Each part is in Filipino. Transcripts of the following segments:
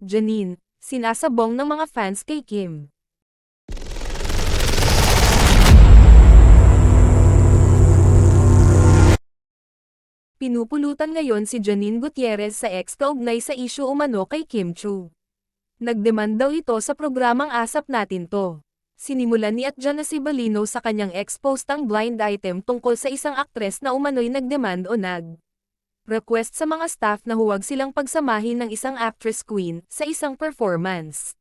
Janine, sinasabong ng mga fans kay Kim. Pinupulutan ngayon si Janine Gutierrez sa ex kaugnay sa isyu umano kay Kim Chu. Nagdemand daw ito sa programang Asap Natin To. Sinimulan ni Atjana Sibalino sa kanyang ex-post ang blind item tungkol sa isang aktres na umano'y nagdemand o request sa mga staff na huwag silang pagsamahin ng isang actress queen sa isang performance.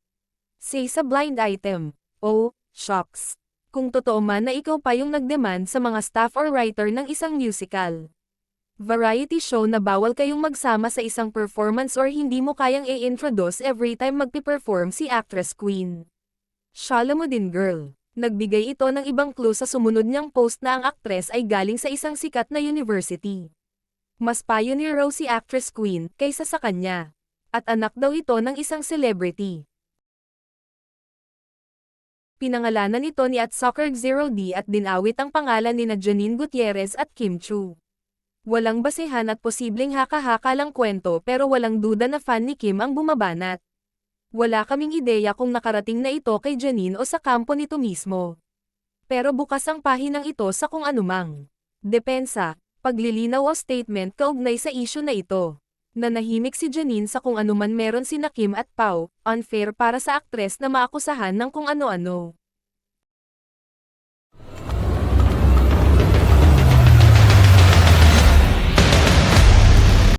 Say sa blind item, "Oh, shucks. Kung totoo man na ikaw pa yung nagdemand sa mga staff or writer ng isang musical variety show na bawal kayong magsama sa isang performance or hindi mo kayang i-introduce every time magpi-perform si actress queen. Shala mo din girl." Nagbigay ito ng ibang clue sa sumunod niyang post na ang aktres ay galing sa isang sikat na university. Mas pioneer raw si actress queen kaysa sa kanya. At anak daw ito ng isang celebrity. Pinangalanan ito ni @soccer0d at dinawit ang pangalan ni Janine Gutierrez at Kim Chu. Walang basehan at posibleng haka-haka lang kwento pero walang duda na fan ni Kim ang bumabanat. Wala kaming ideya kung nakarating na ito kay Janine o sa kampo nito mismo. Pero bukas ang pahinang ito sa kung anumang depensa, paglilinaw o statement kaugnay sa isyu na ito. Nanahimik si Janine sa kung anuman meron sina Kim at Pao, unfair para sa aktres na maakusahan ng kung ano-ano.